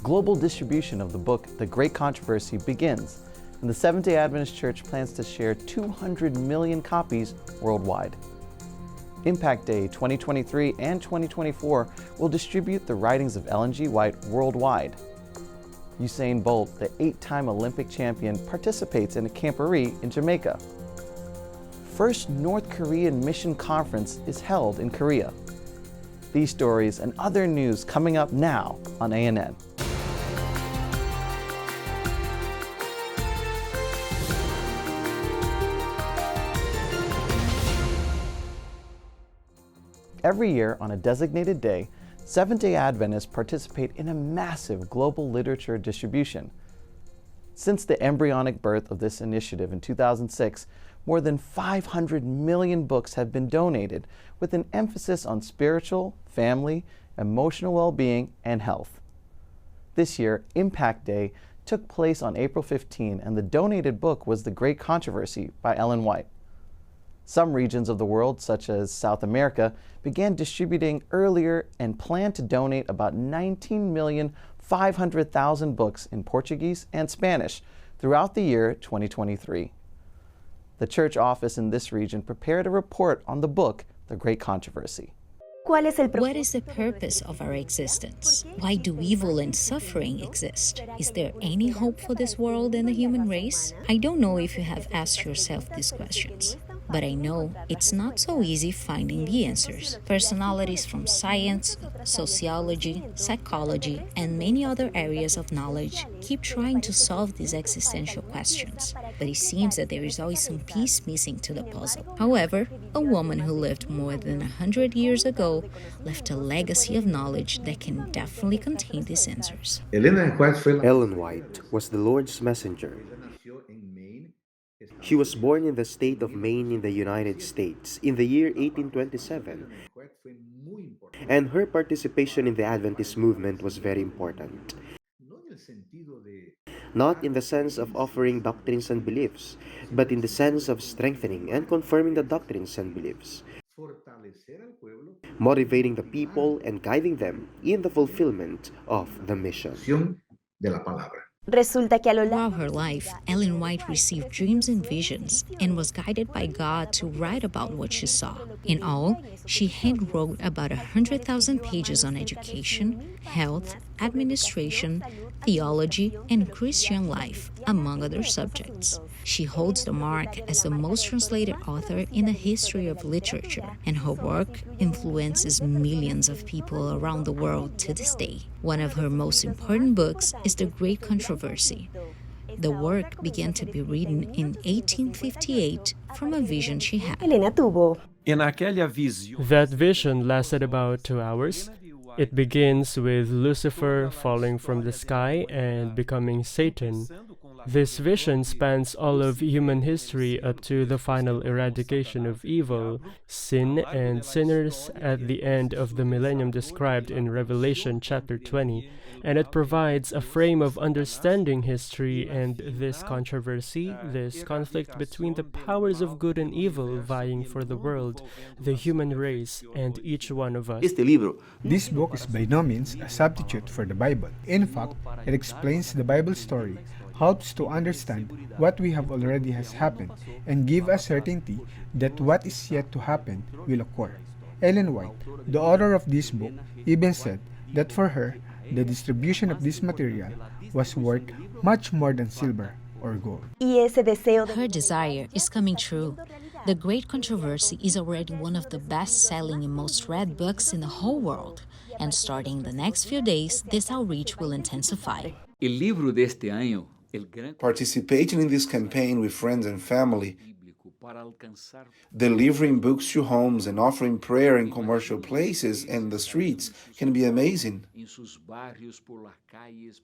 Global distribution of the book, The Great Controversy, begins, and the Seventh-day Adventist Church plans to share 200 million copies worldwide. Impact Day 2023 and 2024 will distribute the writings of Ellen G. White worldwide. Usain Bolt, the 8-time Olympic champion, participates in a camporee in Jamaica. First North Korean Mission Conference is held in Korea. These stories and other news coming up now on ANN. Every year on a designated day, Seventh-day Adventists participate in a massive global literature distribution. Since the embryonic birth of this initiative in 2006, more than 500 million books have been donated with an emphasis on spiritual, family, emotional well-being, and health. This year, Impact Day took place on April 15, and the donated book was The Great Controversy by Ellen White. Some regions of the world, such as South America, began distributing earlier and plan to donate about 19,500,000 books in Portuguese and Spanish throughout the year 2023. The church office in this region prepared a report on the book, The Great Controversy. What is the purpose of our existence? Why do evil and suffering exist? Is there any hope for this world and the human race? I don't know if you have asked yourself these questions, but I know it's not so easy finding the answers. Personalities from science, sociology, psychology, and many other areas of knowledge keep trying to solve these existential questions, but it seems that there is always some piece missing to the puzzle. However, a woman who lived more than 100 years ago left a legacy of knowledge that can definitely contain these answers. Ellen White was the Lord's messenger. She was born in the state of Maine in the United States in the year 1827, and her participation in the Adventist movement was very important. Not in the sense of offering doctrines and beliefs, but in the sense of strengthening and confirming the doctrines and beliefs, motivating the people and guiding them in the fulfillment of the mission. Throughout her life, Ellen White received dreams and visions and was guided by God to write about what she saw. In all, she handwrote about 100,000 pages on education, health, administration, theology, and Christian life, among other subjects. She holds the mark as the most translated author in the history of literature, and her work influences millions of people around the world to this day. One of her most important books is The Great Controversy. The work began to be written in 1858 from a vision she had. That vision lasted about 2 hours. It begins with Lucifer falling from the sky and becoming Satan. This vision spans all of human history up to the final eradication of evil, sin, and sinners at the end of the millennium described in Revelation chapter 20, and it provides a frame of understanding history and this controversy, this conflict between the powers of good and evil vying for the world, the human race, and each one of us. This book is by no means a substitute for the Bible. In fact, it explains the Bible story, helps to understand what we have already has happened, and give us certainty that what is yet to happen will occur. Ellen White, the author of this book, even said that for her, the distribution of this material was worth much more than silver or gold. Her desire is coming true. The Great Controversy is already one of the best-selling and most read books in the whole world, and starting the next few days, this outreach will intensify. Participating in this campaign with friends and family, delivering books to homes and offering prayer in commercial places and the streets can be amazing.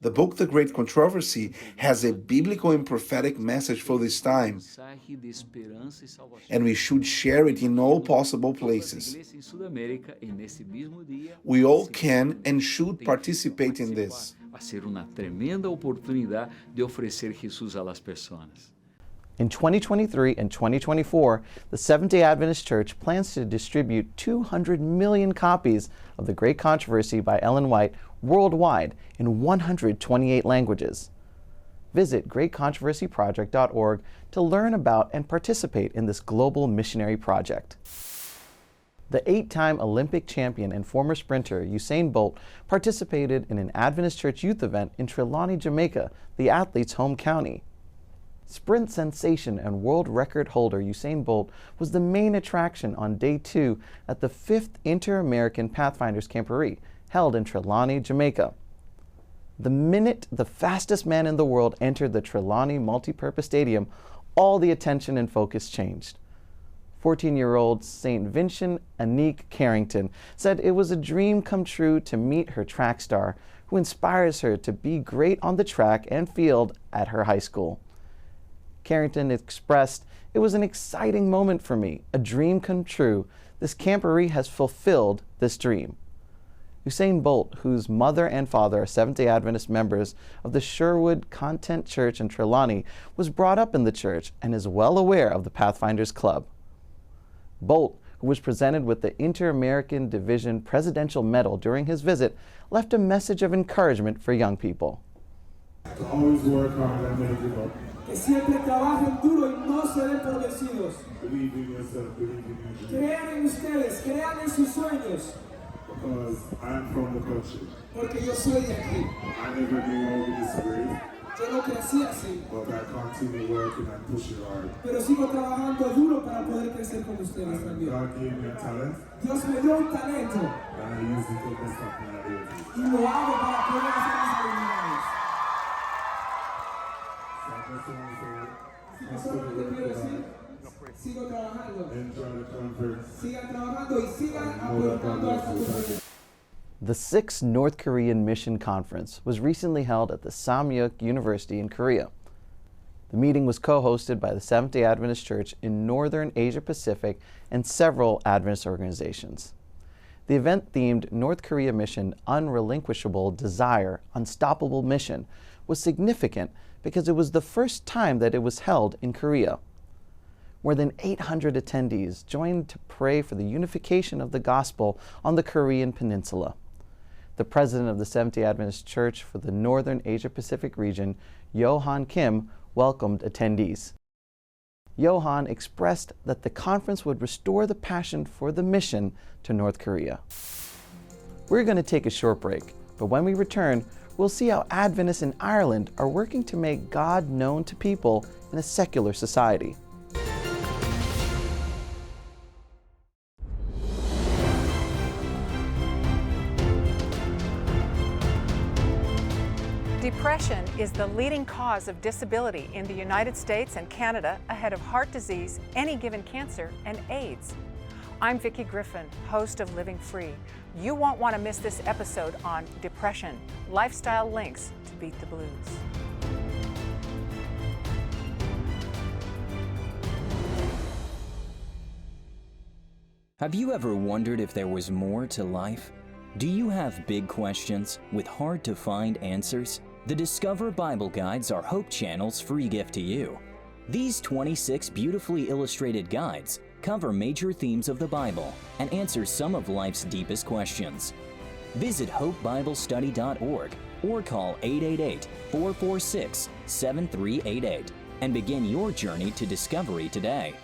The book, The Great Controversy, has a biblical and prophetic message for this time, and we should share it in all possible places. We all can and should participate in this. In 2023 and 2024, the Seventh-day Adventist Church plans to distribute 200 million copies of The Great Controversy by Ellen White worldwide in 128 languages. Visit greatcontroversyproject.org to learn about and participate in this global missionary project. The 8-time Olympic champion and former sprinter Usain Bolt participated in an Adventist Church youth event in Trelawney, Jamaica, the athlete's home county. Sprint sensation and world record holder Usain Bolt was the main attraction on day 2 at the 5th Inter-American Pathfinder Camporee, held in Trelawney, Jamaica. The minute the fastest man in the world entered the Trelawney Multipurpose Stadium, all the attention and focus changed. 14-year-old St. Vincent Anique Carrington said it was a dream come true to meet her track star, who inspires her to be great on the track and field at her high school. Carrington expressed, "It was an exciting moment for me, a dream come true. This camporee has fulfilled this dream." Usain Bolt, whose mother and father are Seventh-day Adventist members of the Sherwood Content Church in Trelawney, was brought up in the church and is well aware of the Pathfinders Club. Bolt, who was presented with the Inter-American Division Presidential Medal during his visit, left a message of encouragement for young people. To always work hard and never give up. Que siempre trabajen duro y no se den por vencidos. Believe in yourself, believe in your dream. Crean en ustedes, crean en sus sueños. Because I am from the country. Porque yo soy de aquí. I never knew I would this great. Yo no crecí así. But I continue working and pushing hard. Pero sigo trabajando duro para poder crecer con ustedes And también. God gave me a talent. Dios me dio un talento. And I use it to best of my ability. Y lo hago para poder hacer mis habilidades. So I just want to say, Eso es lo que quiero decir. Sigo trabajando. enjoy the conference. Sigan trabajando y sigan aportando a esta conferencia. The 6th North Korean Mission Conference was recently held at the Samyuk University in Korea. The meeting was co-hosted by the Seventh-day Adventist Church in Northern Asia Pacific and several Adventist organizations. The event, themed North Korea Mission Unrelinquishable Desire, Unstoppable Mission, was significant because it was the first time that it was held in Korea. More than 800 attendees joined to pray for the unification of the gospel on the Korean peninsula. The president of the Seventh-day Adventist Church for the Northern Asia Pacific region, Johan Kim, welcomed attendees. Johan expressed that the conference would restore the passion for the mission to North Korea. We're going to take a short break, but when we return, we'll see how Adventists in Ireland are working to make God known to people in a secular society. Depression is the leading cause of disability in the United States and Canada, ahead of heart disease, any given cancer, and AIDS. I'm Vicki Griffin, host of Living Free. You won't want to miss this episode on depression, lifestyle links to beat the blues. Have you ever wondered if there was more to life? Do you have big questions with hard-to-find answers? The Discover Bible Guides are Hope Channel's free gift to you. These 26 beautifully illustrated guides cover major themes of the Bible and answer some of life's deepest questions. Visit hopebiblestudy.org or call 888-446-7388 and begin your journey to discovery today.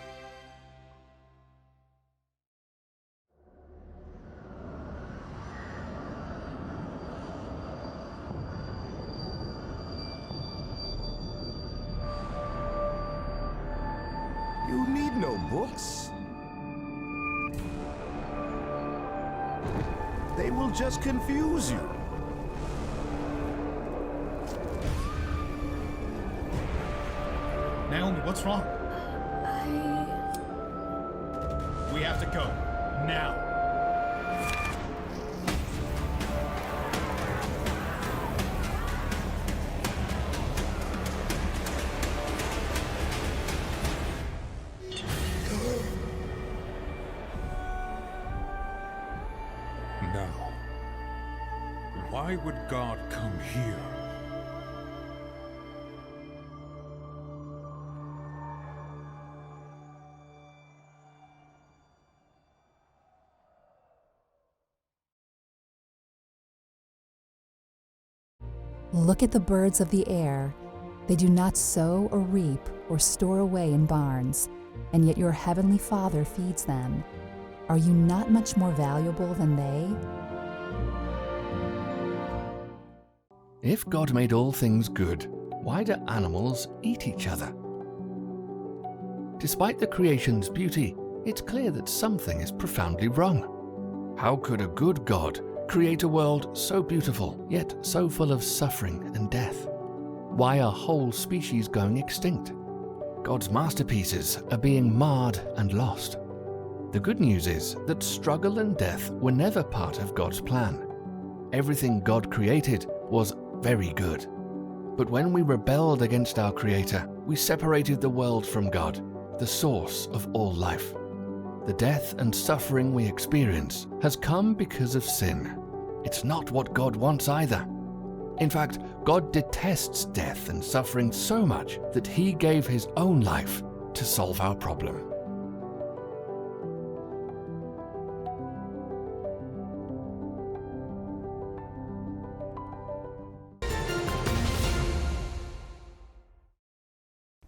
You need no books. They will just confuse you. Naomi, what's wrong? We have to go. Now. Now, why would God come here? Look at the birds of the air. They do not sow or reap or store away in barns, and yet your heavenly Father feeds them. Are you not much more valuable than they? If God made all things good, why do animals eat each other? Despite the creation's beauty, it's clear that something is profoundly wrong. How could a good God create a world so beautiful, yet so full of suffering and death? Why are whole species going extinct? God's masterpieces are being marred and lost. The good news is that struggle and death were never part of God's plan. Everything God created was very good. But when we rebelled against our Creator, we separated the world from God, the source of all life. The death and suffering we experience has come because of sin. It's not what God wants either. In fact, God detests death and suffering so much that He gave His own life to solve our problem.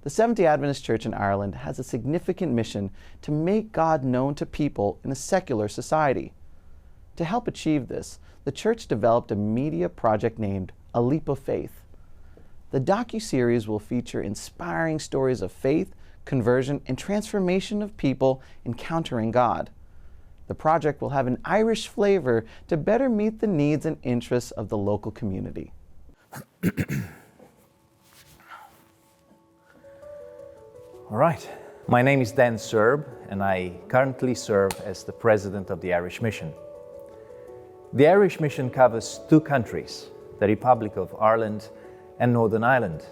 The Seventh-day Adventist Church in Ireland has a significant mission to make God known to people in a secular society. To help achieve this, the church developed a media project named A Leap of Faith. The docuseries will feature inspiring stories of faith, conversion, and transformation of people encountering God. The project will have an Irish flavor to better meet the needs and interests of the local community. All right. My name is Dan Serb, and I currently serve as the president of the Irish Mission. The Irish Mission covers two countries, the Republic of Ireland and Northern Ireland,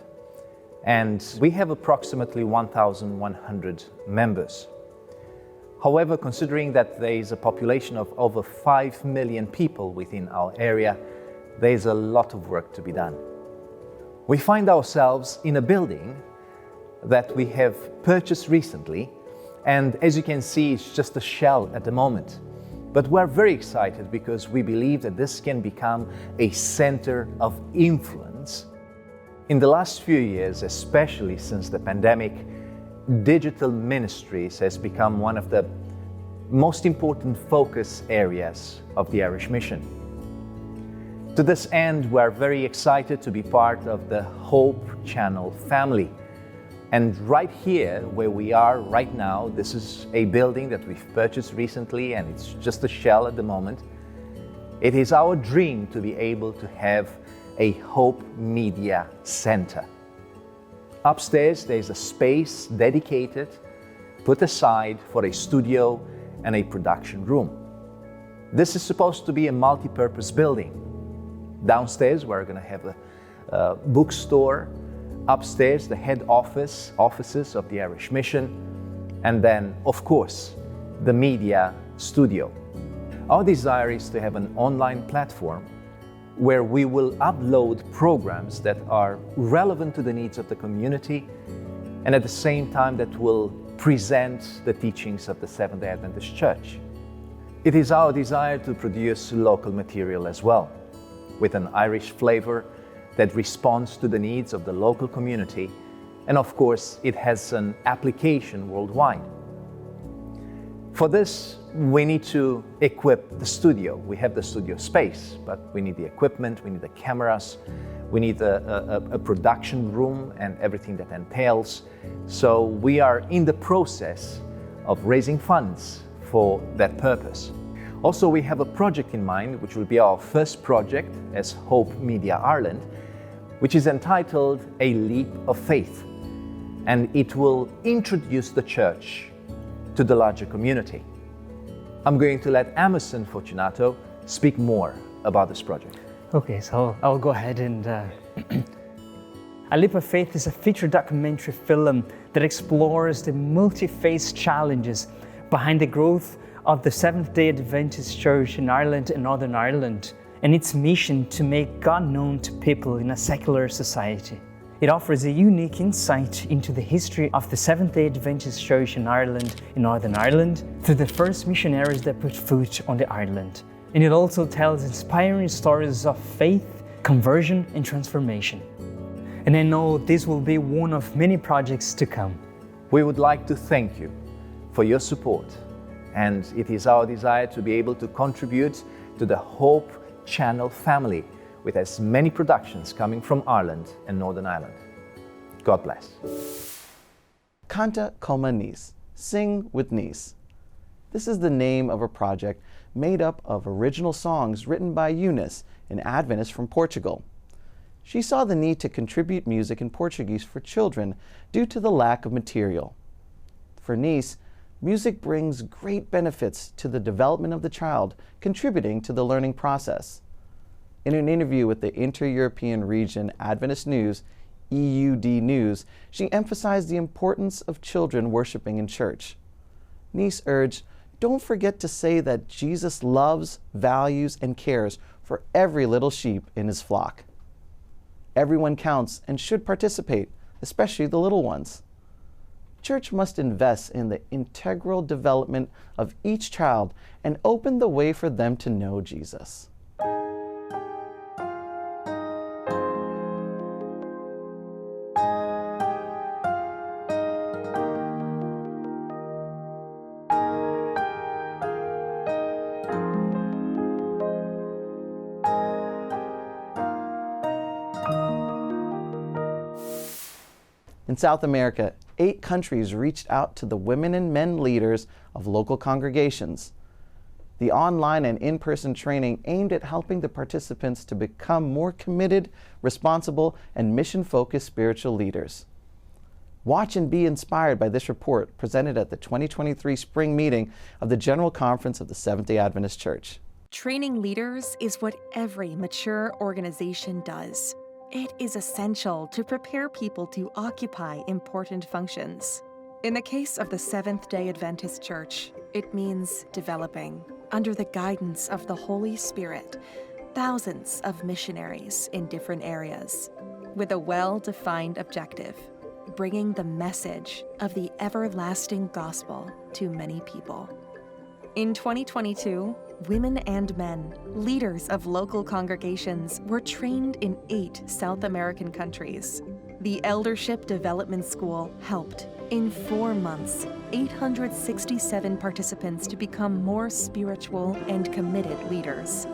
and we have approximately 1,100 members. However, considering that there is a population of over 5 million people within our area, there is a lot of work to be done. We find ourselves in a building that we have purchased recently, and as you can see, it's just a shell at the moment. But we're very excited because we believe that this can become a center of influence. In the last few years, especially since the pandemic, digital ministries has become one of the most important focus areas of the Irish Mission. To this end, we're very excited to be part of the Hope Channel family. And right here, where we are right now, this is a building that we've purchased recently, and it's just a shell at the moment. It is our dream to be able to have a Hope Media Center. Upstairs, there's a space dedicated, put aside for a studio and a production room. This is supposed to be a multi-purpose building. Downstairs, we're going to have a bookstore. Upstairs, the head offices of the Irish Mission, and then, of course, the media studio. Our desire is to have an online platform where we will upload programs that are relevant to the needs of the community, and at the same time that will present the teachings of the Seventh-day Adventist Church. It is our desire to produce local material as well, with an Irish flavor that responds to the needs of the local community, and of course, it has an application worldwide. For this, we need to equip the studio. We have the studio space, but we need the equipment, we need the cameras, we need a production room and everything that entails. So we are in the process of raising funds for that purpose. Also, we have a project in mind, which will be our first project as Hope Media Ireland, which is entitled A Leap of Faith, and it will introduce the church to the larger community. I'm going to let Emerson Fortunato speak more about this project. Okay, so I'll go ahead and... A Leap of Faith is a feature documentary film that explores the multi-phase challenges behind the growth of the Seventh-day Adventist Church in Ireland and Northern Ireland, and its mission to make God known to people in a secular society. It offers a unique insight into the history of the Seventh-day Adventist Church in Ireland and Northern Ireland through the first missionaries that put foot on the island. And it also tells inspiring stories of faith, conversion and transformation. And I know this will be one of many projects to come. We would like to thank you for your support, and it is our desire to be able to contribute to the Hope Channel family with as many productions coming from Ireland and Northern Ireland. God bless. Canta como Nice, Sing with Nice. This is the name of a project made up of original songs written by Eunice, an Adventist from Portugal. She saw the need to contribute music in Portuguese for children due to the lack of material. For Nice, music brings great benefits to the development of the child, contributing to the learning process. In an interview with the Inter-European Region Adventist News, EUD News, she emphasized the importance of children worshiping in church. Nice urged, "Don't forget to say that Jesus loves, values, and cares for every little sheep in his flock." Everyone counts and should participate, especially the little ones. Church must invest in the integral development of each child and open the way for them to know Jesus. In South America, 8 countries reached out to the women and men leaders of local congregations. The online and in-person training aimed at helping the participants to become more committed, responsible, and mission-focused spiritual leaders. Watch and be inspired by this report presented at the 2023 spring meeting of the General Conference of the Seventh-day Adventist Church. Training leaders is what every mature organization does. It is essential to prepare people to occupy important functions. In the case of the Seventh-day Adventist Church, it means developing, under the guidance of the Holy Spirit, thousands of missionaries in different areas, with a well-defined objective: bringing the message of the everlasting gospel to many people. In 2022, women and men, leaders of local congregations, were trained in 8 South American countries. The Eldership Development School helped, in 4 months, 867 participants to become more spiritual and committed leaders.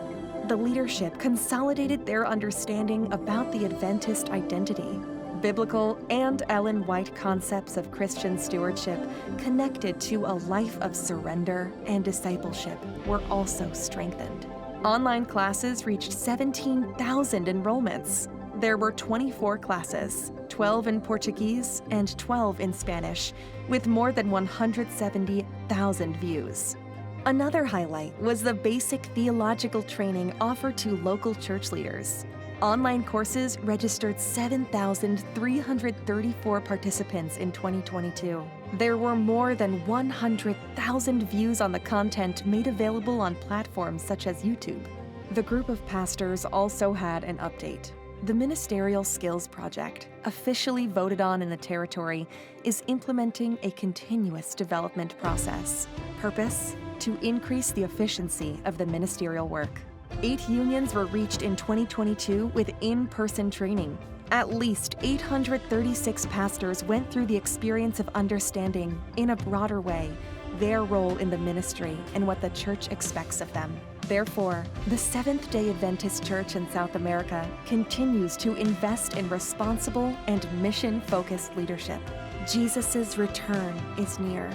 The leadership consolidated their understanding about the Adventist identity. Biblical and Ellen White concepts of Christian stewardship connected to a life of surrender and discipleship were also strengthened. Online classes reached 17,000 enrollments. There were 24 classes, 12 in Portuguese and 12 in Spanish, with more than 170,000 views. Another highlight was the basic theological training offered to local church leaders. Online courses registered 7,334 participants in 2022. There were more than 100,000 views on the content made available on platforms such as YouTube. The group of pastors also had an update. The Ministerial Skills Project, officially voted on in the territory, is implementing a continuous development process. Purpose: to increase the efficiency of the ministerial work. 8 unions were reached in 2022 with in-person training. At least 836 pastors went through the experience of understanding, in a broader way, their role in the ministry and what the church expects of them. Therefore, the Seventh-day Adventist Church in South America continues to invest in responsible and mission-focused leadership. Jesus' return is near,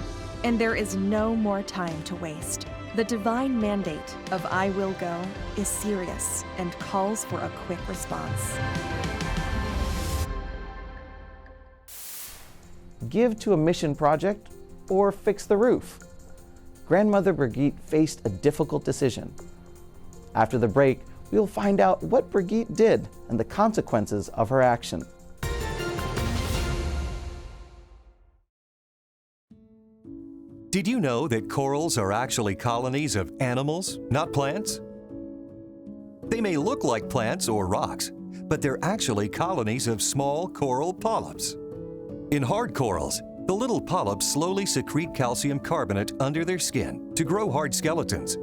and there is no more time to waste. The divine mandate of I Will Go is serious and calls for a quick response. Give to a mission project or fix the roof? Grandmother Brigitte faced a difficult decision. After the break, we'll find out what Brigitte did and the consequences of her action. Did you know that corals are actually colonies of animals, not plants? They may look like plants or rocks, but they're actually colonies of small coral polyps. In hard corals, the little polyps slowly secrete calcium carbonate under their skin to grow hard skeletons.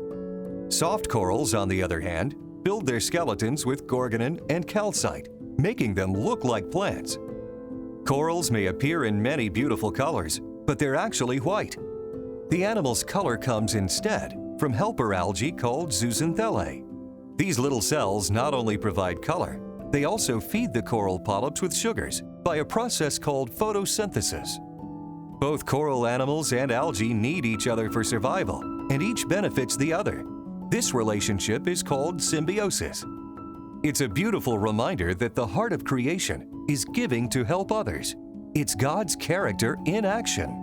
Soft corals, on the other hand, build their skeletons with gorgonin and calcite, making them look like plants. Corals may appear in many beautiful colors, but they're actually white. The animal's color comes instead from helper algae called zooxanthellae. These little cells not only provide color, they also feed the coral polyps with sugars by a process called photosynthesis. Both coral animals and algae need each other for survival, and each benefits the other. This relationship is called symbiosis. It's a beautiful reminder that the heart of creation is giving to help others. It's God's character in action.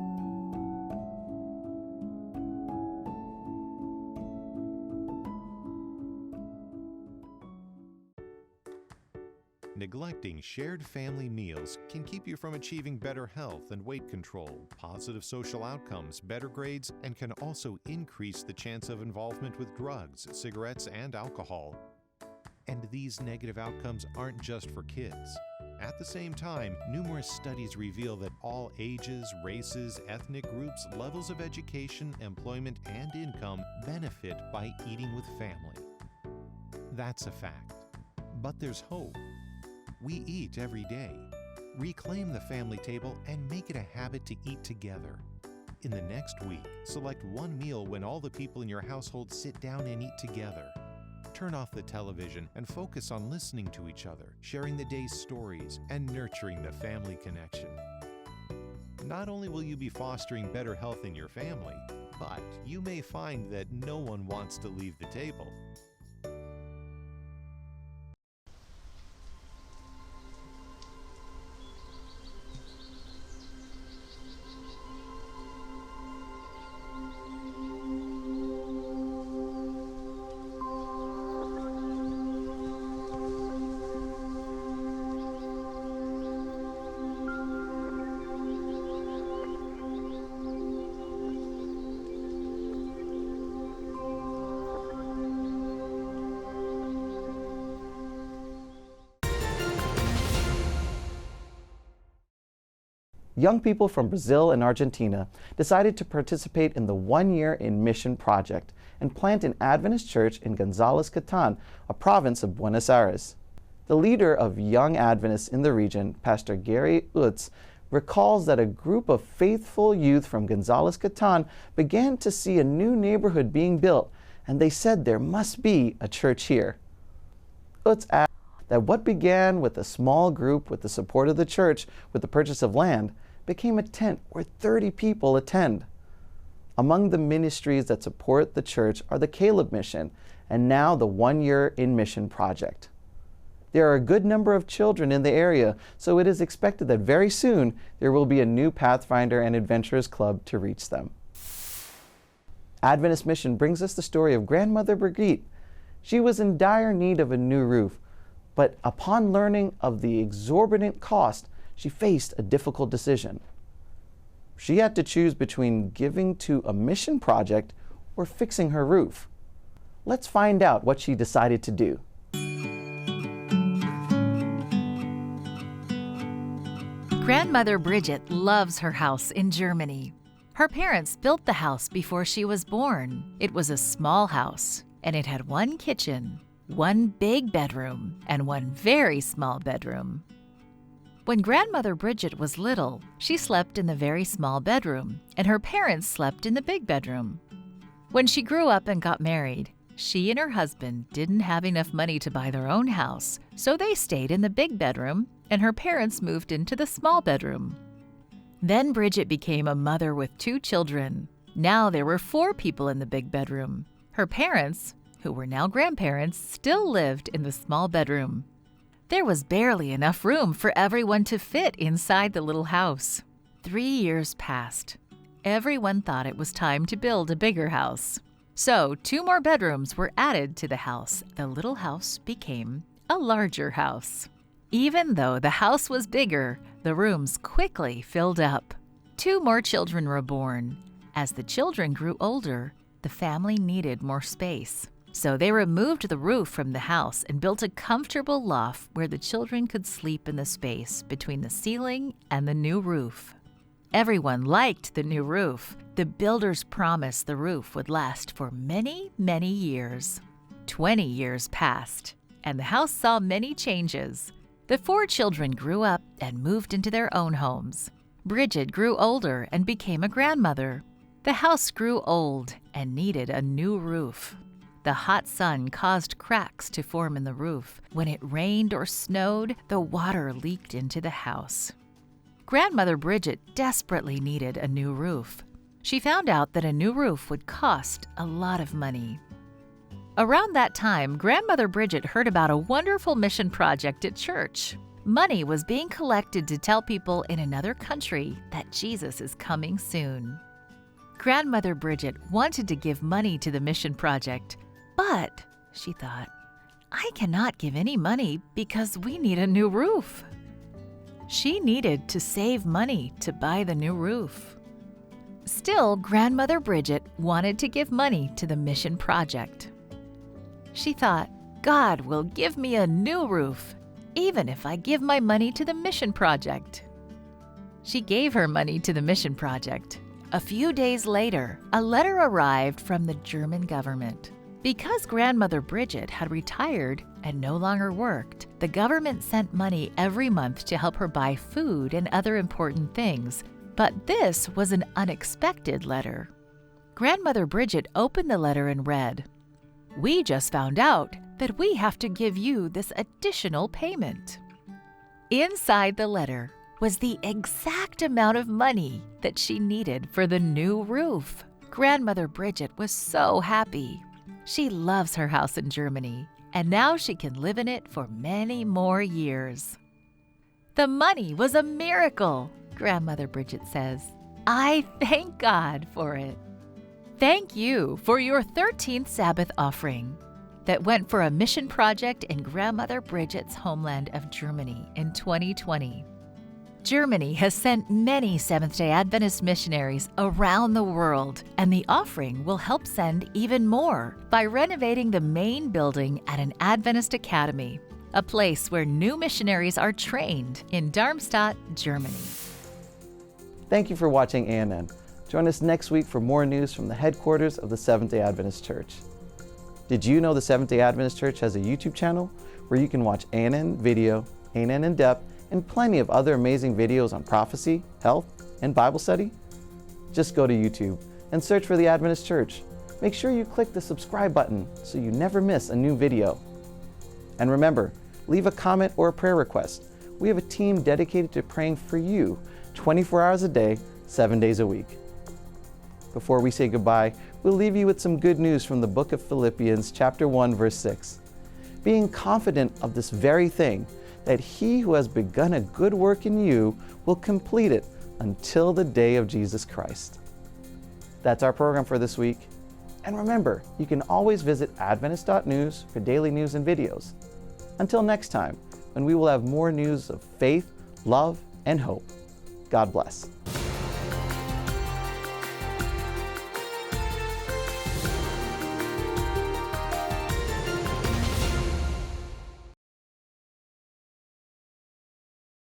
Neglecting shared family meals can keep you from achieving better health and weight control, positive social outcomes, better grades, and can also increase the chance of involvement with drugs, cigarettes, and alcohol. And these negative outcomes aren't just for kids. At the same time, numerous studies reveal that all ages, races, ethnic groups, levels of education, employment, and income benefit by eating with family. That's a fact. But there's hope. We eat every day. Reclaim the family table and make it a habit to eat together. In the next week, select one meal when all the people in your household sit down and eat together. Turn off the television and focus on listening to each other, sharing the day's stories, and nurturing the family connection. Not only will you be fostering better health in your family, but you may find that no one wants to leave the table. Young people from Brazil and Argentina decided to participate in the 1 Year in Mission project and plant an Adventist church in Gonzales, Catan, a province of Buenos Aires. The leader of Young Adventists in the region, Pastor Gary Utz, recalls that a group of faithful youth from Gonzales, Catan began to see a new neighborhood being built, and they said there must be a church here. Utz added that what began with a small group with the support of the church with the purchase of land became a tent where 30 people attend. Among the ministries that support the church are the Caleb Mission and now the 1 Year in Mission project. There are a good number of children in the area, so it is expected that very soon there will be a new Pathfinder and Adventurers Club to reach them. Adventist Mission brings us the story of Grandmother Brigitte. She was in dire need of a new roof, but upon learning of the exorbitant cost, she faced a difficult decision. She had to choose between giving to a mission project or fixing her roof. Let's find out what she decided to do. Grandmother Bridget loves her house in Germany. Her parents built the house before she was born. It was a small house, and it had one kitchen, one big bedroom, and one very small bedroom. When Grandmother Bridget was little, she slept in the very small bedroom, and her parents slept in the big bedroom. When she grew up and got married, she and her husband didn't have enough money to buy their own house, so they stayed in the big bedroom, and her parents moved into the small bedroom. Then Bridget became a mother with 2 children. Now there were 4 people in the big bedroom. Her parents, who were now grandparents, still lived in the small bedroom. There was barely enough room for everyone to fit inside the little house. 3 years passed. Everyone thought it was time to build a bigger house. So 2 more bedrooms were added to the house. The little house became a larger house. Even though the house was bigger, the rooms quickly filled up. 2 more children were born. As the children grew older, the family needed more space. So they removed the roof from the house and built a comfortable loft where the children could sleep in the space between the ceiling and the new roof. Everyone liked the new roof. The builders promised the roof would last for many, many years. 20 years passed, and the house saw many changes. The 4 children grew up and moved into their own homes. Bridget grew older and became a grandmother. The house grew old and needed a new roof. The hot sun caused cracks to form in the roof. When it rained or snowed, the water leaked into the house. Grandmother Bridget desperately needed a new roof. She found out that a new roof would cost a lot of money. Around that time, Grandmother Bridget heard about a wonderful mission project at church. Money was being collected to tell people in another country that Jesus is coming soon. Grandmother Bridget wanted to give money to the mission project, but, she thought, I cannot give any money because we need a new roof. She needed to save money to buy the new roof. Still, Grandmother Bridget wanted to give money to the mission project. She thought, God will give me a new roof, even if I give my money to the mission project. She gave her money to the mission project. A few days later, a letter arrived from the German government. Because Grandmother Bridget had retired and no longer worked, the government sent money every month to help her buy food and other important things. But this was an unexpected letter. Grandmother Bridget opened the letter and read, "We just found out that we have to give you this additional payment." Inside the letter was the exact amount of money that she needed for the new roof. Grandmother Bridget was so happy. She loves her house in Germany, and now she can live in it for many more years. The money was a miracle, Grandmother Bridget says. I thank God for it. Thank you for your 13th Sabbath offering that went for a mission project in Grandmother Bridget's homeland of Germany in 2020. Germany has sent many Seventh-day Adventist missionaries around the world, and the offering will help send even more by renovating the main building at an Adventist academy, a place where new missionaries are trained in Darmstadt, Germany. Thank you for watching ANN. Join us next week for more news from the headquarters of the Seventh-day Adventist Church. Did you know the Seventh-day Adventist Church has a YouTube channel where you can watch ANN Video, ANN In Depth, and plenty of other amazing videos on prophecy, health, and Bible study? Just go to YouTube and search for the Adventist Church. Make sure you click the subscribe button so you never miss a new video. And remember, leave a comment or a prayer request. We have a team dedicated to praying for you 24 hours a day, 7 days a week. Before we say goodbye, we'll leave you with some good news from the book of Philippians chapter 1, verse 6. Being confident of this very thing, that he who has begun a good work in you will complete it until the day of Jesus Christ. That's our program for this week. And remember, you can always visit adventist.news for daily news and videos. Until next time, when we will have more news of faith, love, and hope. God bless.